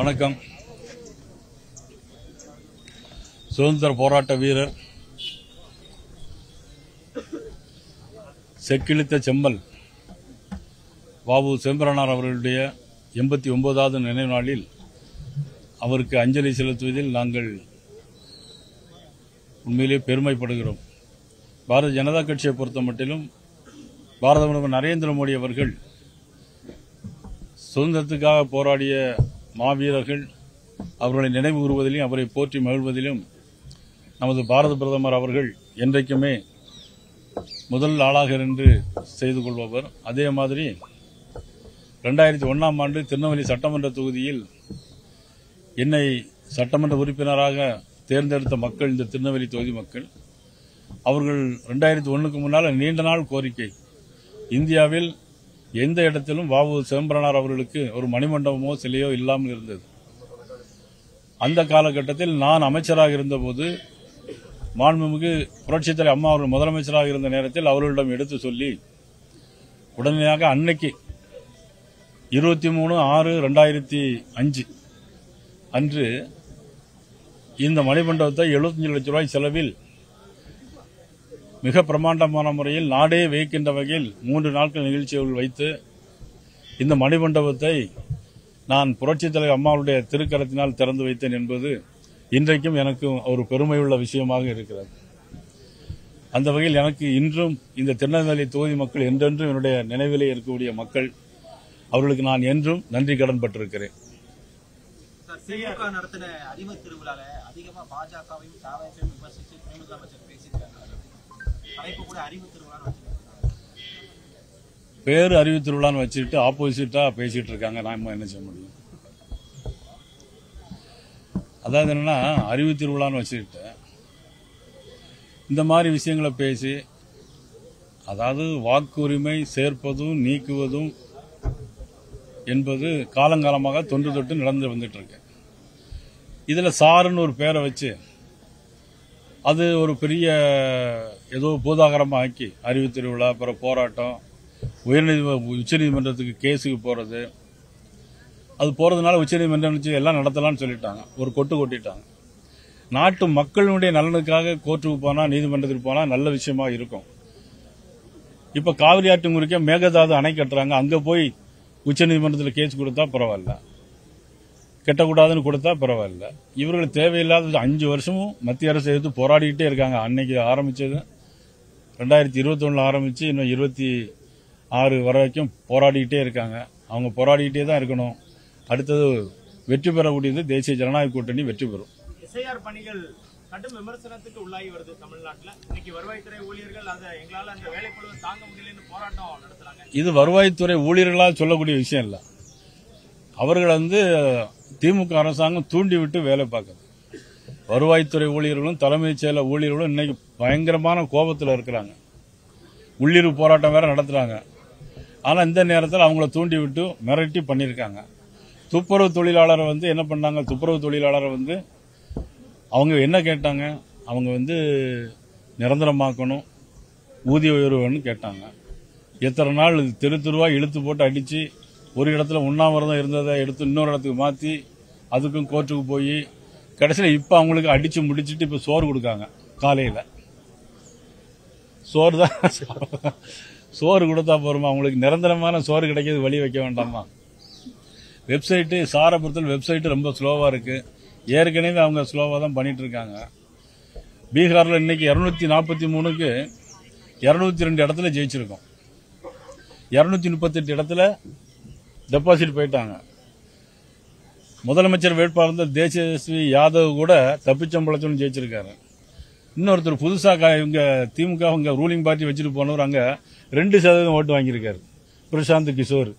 வணக்கம். சுதந்திர போராட்ட வீரர் செக்கிழுத்த செம்மல் வாவு சிதம்பரனார் அவர்களுடைய 89வது நினைவு நாளில் அவருக்கு அஞ்சலி செலுத்துவதில் நாங்கள் உண்மையிலே பெருமைப்படுகிறோம். பாரதிய ஜனதா கட்சியை பொறுத்த மட்டிலும் பாரத பிரதமர் நரேந்திர மோடி அவர்கள் சுதந்திரத்துக்காக போராடிய மாவீரர்கள் அவர்களை நினைவு கூறுவதிலும் அவரை போற்றி மகிழ்வதிலும் நமது பாரத பிரதமர் அவர்கள் என்றைக்குமே முதல் ஆளாக இருந்து செய்து கொள்பவர். அதே மாதிரி 2001ஆம் ஆண்டு திருநெல்வேலி சட்டமன்ற தொகுதியில் என்னை சட்டமன்ற உறுப்பினராக தேர்ந்தெடுத்த மக்கள், இந்த திருநெல்வேலி தொகுதி மக்கள், அவர்கள் 2001க்கு முன்னால் நீண்ட நாள் கோரிக்கை, இந்தியாவில் எந்த இடத்திலும் வாவு சிதம்பரனார் அவர்களுக்கு ஒரு மணிமண்டபமோ சிலையோ இல்லாமல் இருந்தது. அந்த காலகட்டத்தில் நான் அமைச்சராக இருந்தபோது மாண்புமிகு புரட்சித் தலைவர் அம்மா அவர்கள் முதலமைச்சராக இருந்த நேரத்தில் அவர்களிடம் எடுத்து சொல்லி உடனடியாக அன்னைக்கு 23/6/2005 அன்று இந்த மணிமண்டபத்தை 75 லட்சம் ரூபாய் செலவில் மிக பிரமாண்டமான முறையில் நாடே வைக்கின்ற வகையில் 3 நாட்கள் நிகழ்ச்சிகள் வைத்து இந்த மணிமண்டபத்தை நான் புரட்சித் தலைவர் அம்மாவுடைய திருக்கரத்தினால் திறந்து வைத்தேன் என்பது இன்றைக்கும் எனக்கு ஒரு பெருமையுள்ள விஷயமாக இருக்கிறது. அந்த வகையில் எனக்கு இன்றும் இந்த திருநெல்வேலி தொகுதி மக்கள் என்றென்றும் என்னுடைய நினைவிலே இருக்கக்கூடிய மக்கள், அவர்களுக்கு நான் என்றும் நன்றி கடன் பட்டிருக்கிறேன். நடத்தின அறிவு திருவிழால அதிகமா பாஜகவையும் தாவேசையும் விமர்சித்து திமுக அமைச்சர் பேசியிருக்காங்க. பேரு அறிவு திருவிழான்னு வச்சுட்டு ஆப்போசிட்டா பேசிட்டு இருக்காங்க. நான் என்ன செய்ய முடியும்? அதாவது என்னன்னா, அறிவு திருவிழான்னு வச்சுக்கிட்டு இந்த மாதிரி விஷயங்களை பேசி, அதாவது வாக்குரிமை சேர்ப்பதும் நீக்குவதும் என்பது காலங்காலமாக தொன்று தொட்டு நடந்து வந்துட்டு இருக்கு. இதுல சாருன்னு ஒரு பேரை வச்சு அது ஒரு பெரிய ஏதோ பூதாகரமாக ஆக்கி அறிவு திருவிழா, அப்புறம் போராட்டம், உச்சநீதிமன்றத்துக்கு கேஸுக்கு போறது, அது போறதுனால உச்சநீதிமன்றம் எல்லாம் நடத்தலாம்னு சொல்லிட்டாங்க, ஒரு கொட்டிட்டாங்க. நாட்டு மக்களுடைய நலனுக்காக கோர்ட்டுக்கு போனா, நீதிமன்றத்துக்கு போனா நல்ல விஷயமா இருக்கும். இப்ப காவிரி ஆற்று குறுக்கே மேகதாது அணை கட்டுறாங்க, அங்க போய் உச்சநீதிமன்றத்தில் கேஸ் கொடுத்தா பரவாயில்ல, கெட்டக்கூடாதுன்னு கொடுத்தா பரவாயில்ல. இவர்கள் தேவையில்லாத 5 வருஷமும் மத்திய அரசு எடுத்து போராடிக்கிட்டே இருக்காங்க. அன்னைக்கு ஆரம்பிச்சது 2021 ஆரம்பிச்சு இன்னும் 26 வரைக்கும் போராடிக்கிட்டே இருக்காங்க. அவங்க போராடிக்கிட்டே தான் இருக்கணும். அடுத்தது வெற்றி பெறக்கூடியது தேசிய ஜனநாயக கூட்டணி வெற்றி பெறும். எஸ்ஐஆர் பணிகள் கடும் விமர்சனத்துக்கு உள்ளாகி வருது தமிழ்நாட்டில். இன்னைக்கு வருவாய்த்துறை ஊழியர்கள் எங்களால அந்த வேலைப்பளுவை தாங்க முடியலன்னு போராட்டம் நடத்துறாங்க. இது வருவாய்த்துறை ஊழியர்களால் சொல்லக்கூடிய விஷயம் இல்ல. அவர்கள் திமுக அரசாங்கம் தூண்டிவிட்டு வேலை பார்க்குது. வருவாய்த்துறை ஊழியர்களும் தலைமைச் செயலர் ஊழியர்களும் இன்னைக்கு பயங்கரமான கோபத்தில் இருக்கிறாங்க. உள்ளிருப்பு போராட்டம் வேற நடத்துறாங்க. ஆனா இந்த நேரத்தில் அவங்கள தூண்டிவிட்டு மிரட்டி பண்ணியிருக்காங்க. துப்புரவு தொழிலாளரை என்ன பண்ணாங்க? துப்புரவு தொழிலாளரை அவங்க என்ன கேட்டாங்க? அவங்க நிரந்தரமாக்கணும், ஊதிய உயர்வுன்னு கேட்டாங்க. எத்தனை நாள் தெருவா இழுத்து போட்டு அடிச்சு ஒரு இடத்துல உண்ணாவிரதம் இருந்ததை எடுத்து இன்னொரு இடத்துக்கு மாற்றி அதுக்கும் கோர்ட்டுக்கு போய் கடைசியில் இப்போ அவங்களுக்கு அடிச்சு முடிச்சுட்டு இப்போ சோறு கொடுக்காங்க. காலையில் சோறு தான் சோறு கொடுத்தா போருமா? அவங்களுக்கு நிரந்தரமான சோறு கிடைக்கிறது வழி வைக்க வேண்டாமா? வெப்சைட்டு சாரபுரத்தில் வெப்சைட்டு ரொம்ப ஸ்லோவாக இருக்கு. ஏற்கனவே அவங்க ஸ்லோவாக தான் பண்ணிட்டு இருக்காங்க. பீகாரில் இன்னைக்கு 243க்கு 202 இடத்துல ஜெயிச்சிருக்கோம். 238 இடத்துல டெபாசிட் போயிட்டாங்க. முதலமைச்சர் வேட்பாளர் தேஜஸ்வி யாதவ் கூட தப்பிச்சம்பளச்சம் ஜெயிச்சிருக்காரு. இன்னொருத்தர் புதுசா இவங்க திமுக ரூலிங் பார்ட்டி வச்சுட்டு போனவர் அங்க 2% ஓட்டு வாங்கியிருக்காரு. பிரசாந்த் கிஷோர்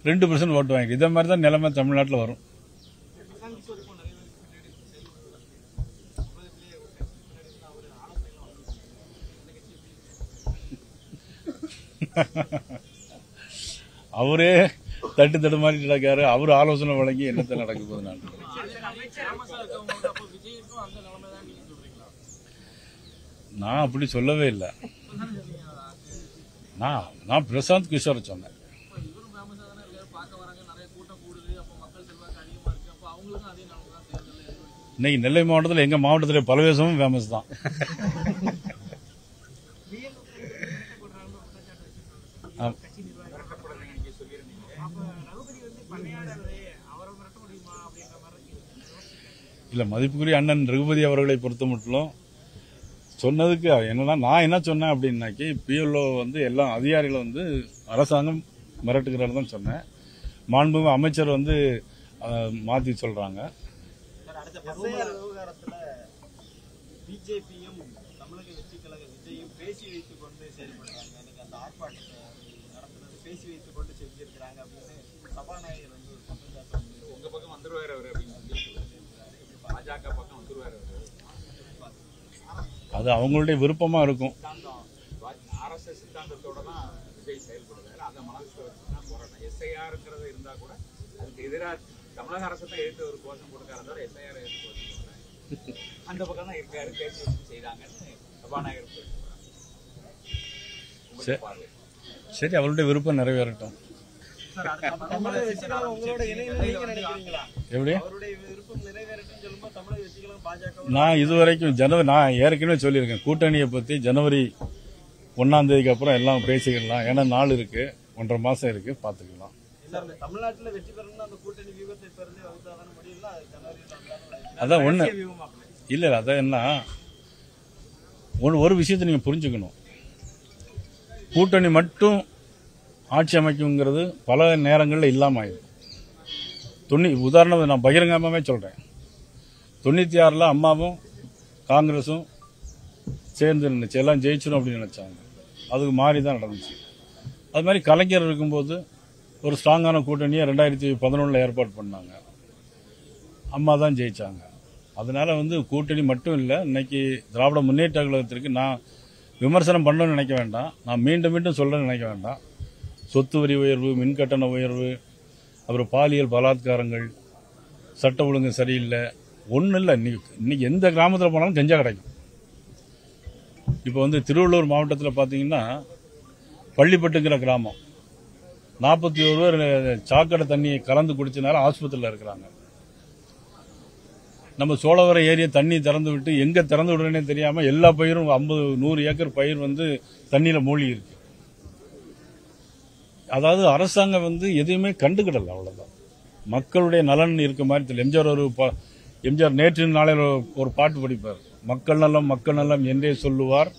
2% ஓட்டு வாங்கி. இதே மாதிரி தான் நிலைமை தமிழ்நாட்டில் வரும். அவரே தட்டு மாறிட்டு இருக்காரு. அவரு ஆலோசனை வழங்கி என்னத்தை நடக்க போகுது? நான் அப்படி சொல்லவே இல்லை. நான் பிரசாந்த் கிஷோர் சொன்னேன். இன்னைக்கு நெல்லை மாவட்டத்தில் எங்க மாவட்டத்தில் பலவேசமும் ஃபேமஸ் தான். இல்ல, மதிப்புக்குரிய அண்ணன் ரகுபதி அவர்களை பொறுத்த மட்டும் சொன்னதுக்கு என்னன்னா, நான் என்ன சொன்னேன் அப்படின்னாக்கி பிஎல்ஓ வந்து எல்லா அதிகாரிகளும் வந்து அரசாங்கம் மிரட்டுகிறாரு தான் சொன்னேன். மாண்புமிகு அமைச்சர் வந்து மாத்தி சொல்றாங்க. பிஜேபியும் தமிழக வெற்றி கழக விஜயும் பேசி வைத்துக் கொண்டு செயல்படுறாங்க. நீங்க அந்த ஆர்ப்பாட்டத்தை நடத்துறது பேசி வைத்துக் கொண்டு செஞ்சிருக்கிறாங்க அப்படின்னு சபாநாயகர் வந்து ஒரு குற்றச்சாட்டு. உங்க பக்கம் வந்துருவாரு அவரு அப்படின்னு பாஜக பக்கம் வந்துருவாரு. அது அவங்களுடைய விருப்பமா இருக்கும். ஆர்எஸ்எஸ் சித்தாந்தத்தோட தான் விஜய் செயல்படுறாரு. அதை மனசுல வச்சுதான் போராட்டம். எஸ்ஐஆர் இருக்கிறது இருந்தா கூட அதுக்கு எதிராக தமிழக அரசை எடுத்து ஒரு கோஷம் கொடுக்காத எஸ்ஐஆர் எடுத்து கோஷம் கொடுக்குறாரு. அந்த பக்கம் தான் இருக்காரு. பேசி செய்தாங்கன்னு சபாநாயகர் சரி, அவருடைய விருப்பம் நிறைவேறட்டும். எப்படி நான் இதுவரைக்கும் நான் ஏற்கனவே சொல்லியிருக்கேன், கூட்டணியை பத்தி ஜனவரி 1ஆம் தேதிக்கு அப்புறம் எல்லாம் பேசிக்கலாம். ஏன்னா நாள் இருக்கு, 1.5 மாசம் இருக்கு, பாத்துக்கலாம். தமிழ்நாட்டில் வெற்றி பெறணும் அந்த கூட்டணி வியூகத்தை பெறுது முடியல. அதான் ஒண்ணு இல்ல, அதான் என்ன ஒரு விஷயத்தை நீங்க புரிஞ்சுக்கணும். கூட்டணி மட்டும் ஆட்சி அமைக்குங்கிறது பல நேரங்களில் இல்லாம ஆயிடும். உதாரணம் நான் பகிரங்கமாவே சொல்றேன். 96ல் அம்மாவும் காங்கிரஸும் சேர்ந்து நினைச்சு எல்லாம் ஜெயிச்சிடும் அப்படின்னு நினைச்சாங்க. அதுக்கு மாறி தான் நடந்துச்சு. அது மாதிரி கலைஞர் இருக்கும்போது ஒரு ஸ்ட்ராங்கான கூட்டணியை 2011 ஏற்பாடு பண்ணாங்க. அம்மா தான் ஜெயிச்சாங்க. அதனால வந்து கூட்டணி மட்டும் இல்லை, இன்னைக்கு திராவிட முன்னேற்ற கழகத்திற்கு நான் விமர்சனம் பண்ணணும்னு நினைக்க வேண்டாம். நான் மீண்டும் மீண்டும் சொல்றேன்னு நினைக்க வேண்டாம். சொத்து வரி உயர்வு, மின்கட்டண உயர்வு, அப்புறம் பாலியல் பலாத்காரங்கள், சட்ட ஒழுங்கு சரியில்லை, ஒன்றும் இல்லை. இன்னைக்கு எந்த கிராமத்தில் போனாலும் கஞ்சா கிடைக்கும். இப்போ வந்து திருவள்ளூர் மாவட்டத்தில் பார்த்தீங்கன்னா பள்ளிப்பட்டுங்கிற கிராமம் 41 பேர் சாக்கடை தண்ணியை கலந்து குடிச்சனால ஆஸ்பத்திரியில் இருக்கிறாங்க. நம்ம சோழவரம் ஏரியா தண்ணி திறந்து விட்டு எங்க திறந்து விடுறேன்னே தெரியாம எல்லா பயிரும் 50-100 ஏக்கர் பயிர் வந்து தண்ணியில மூழ்கி இருக்கு. அதாவது அரசாங்கம் வந்து எதையுமே கண்டுக்கிடல, அவ்வளவுதான். மக்களுடைய நலன் இருக்க மாதிரி தெரியல. எம்ஜிஆர் நேற்று நாளையில் ஒரு பாட்டு படிப்பார். மக்கள் நலம் மக்கள் நலம் என்றே சொல்லுவார்,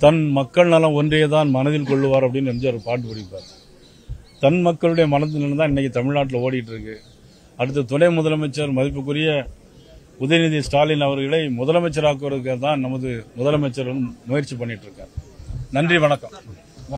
தன் மக்கள் நலம் ஒன்றேதான் மனதில் கொள்ளுவார் அப்படின்னு எம்ஜிஆர் பாட்டு படிப்பார். தன் மக்களுடைய மனதில் தான் இன்னைக்கு தமிழ்நாட்டில் ஓடிட்டு இருக்கு. அடுத்த துணை முதலமைச்சர் மதிப்புக்குரிய உதயநிதி ஸ்டாலின் அவர்களை முதலமைச்சராக்குவதற்கு தான் நமது முதலமைச்சர் முயற்சி பண்ணிட்டு இருக்கார். நன்றி, வணக்கம்.